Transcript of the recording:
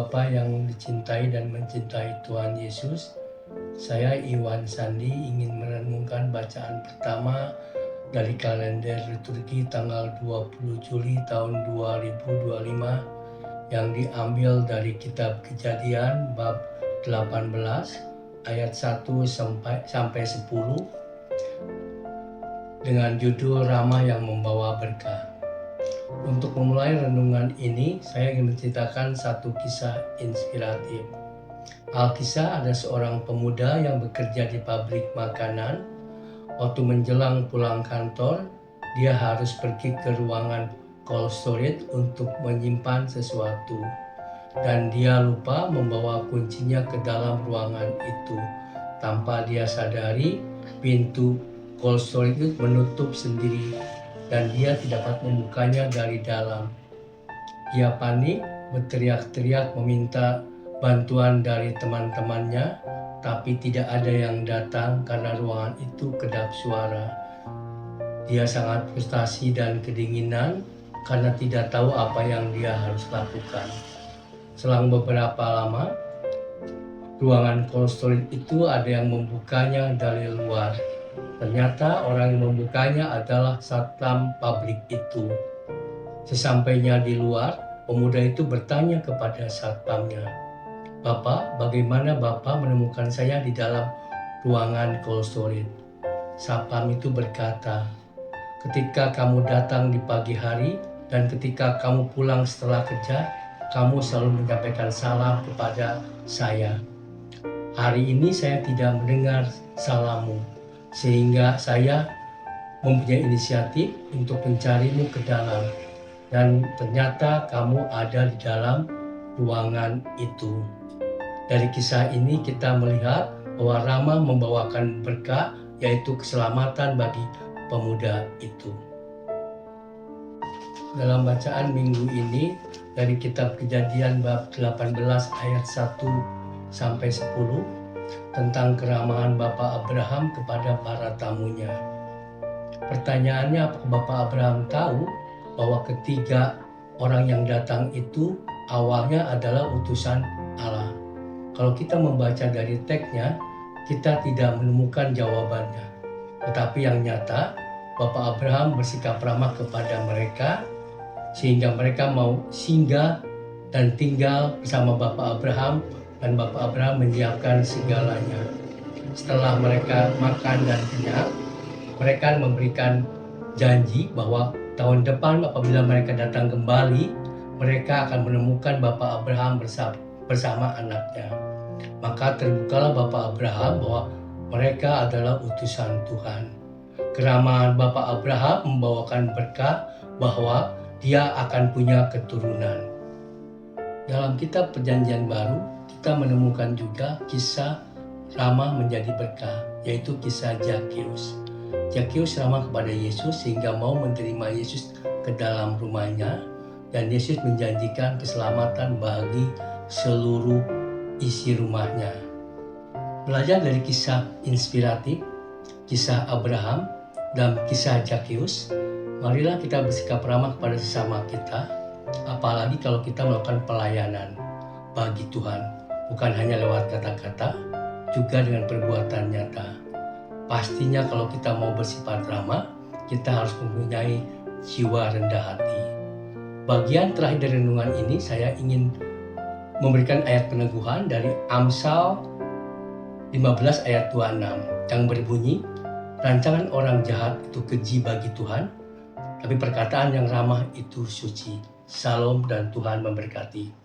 Bapa yang dicintai dan mencintai Tuhan Yesus, saya Iwan Sandi ingin merenungkan bacaan pertama dari kalender liturgi tanggal 20 Juli tahun 2025 yang diambil dari kitab Kejadian bab 18 ayat 1 sampai 10 dengan judul Rama yang Membawa Berkah. Untuk memulai renungan ini, saya ingin menceritakan satu kisah inspiratif. Alkisah ada seorang pemuda yang bekerja di pabrik makanan. Waktu menjelang pulang kantor, dia harus pergi ke ruangan cold storage untuk menyimpan sesuatu. Dan dia lupa membawa kuncinya ke dalam ruangan itu. Tanpa dia sadari, pintu cold storage itu menutup sendiri dan dia tidak dapat membukanya dari dalam. Dia panik, berteriak-teriak meminta bantuan dari teman-temannya, tapi tidak ada yang datang karena ruangan itu kedap suara. Dia sangat frustasi dan kedinginan karena tidak tahu apa yang dia harus lakukan. Selang beberapa lama, ruangan cold storage itu ada yang membukanya dari luar. Ternyata orang yang membukanya adalah satpam pabrik itu. Sesampainya di luar, pemuda itu bertanya kepada satpamnya, "Bapak, bagaimana Bapak menemukan saya di dalam ruangan cold storage?" Satpam itu berkata, "Ketika kamu datang di pagi hari dan ketika kamu pulang setelah kerja, kamu selalu menyampaikan salam kepada saya. Hari ini saya tidak mendengar salammu, sehingga saya mempunyai inisiatif untuk mencarimu ke dalam. Dan ternyata kamu ada di dalam ruangan itu." Dari kisah ini kita melihat bahwa Rama membawakan berkah, yaitu keselamatan bagi pemuda itu. Dalam bacaan minggu ini dari kitab Kejadian bab 18 ayat 1 sampai 10 tentang keramahan Bapak Abraham kepada para tamunya. Pertanyaannya, apakah Bapak Abraham tahu bahwa ketiga orang yang datang itu awalnya adalah utusan Allah? Kalau kita membaca dari teksnya, kita tidak menemukan jawabannya. Tetapi yang nyata, Bapak Abraham bersikap ramah kepada mereka, sehingga mereka mau singgah dan tinggal bersama Bapak Abraham, dan Bapak Abraham menyiapkan segalanya. Setelah mereka makan dan kenyang, mereka memberikan janji bahwa tahun depan apabila mereka datang kembali, mereka akan menemukan Bapak Abraham bersama anaknya. Maka terbukalah Bapak Abraham bahwa mereka adalah utusan Tuhan. Keramahan Bapak Abraham membawakan berkah bahwa dia akan punya keturunan. Dalam kitab Perjanjian Baru, kita menemukan juga kisah ramah menjadi berkah, yaitu kisah Zakheus. Zakheus ramah kepada Yesus sehingga mau menerima Yesus ke dalam rumahnya, dan Yesus menjanjikan keselamatan bagi seluruh isi rumahnya. Belajar dari kisah inspiratif, kisah Abraham, dan kisah Zakheus, marilah kita bersikap ramah kepada sesama kita, apalagi kalau kita melakukan pelayanan bagi Tuhan, bukan hanya lewat kata-kata, juga dengan perbuatan nyata. Pastinya kalau kita mau bersifat ramah, kita harus mempunyai jiwa rendah hati. Bagian terakhir dari renungan ini, saya ingin memberikan ayat peneguhan dari Amsal 15 ayat 26 yang berbunyi, "Rancangan orang jahat itu keji bagi Tuhan, tapi perkataan yang ramah itu suci." Salam dan Tuhan memberkati.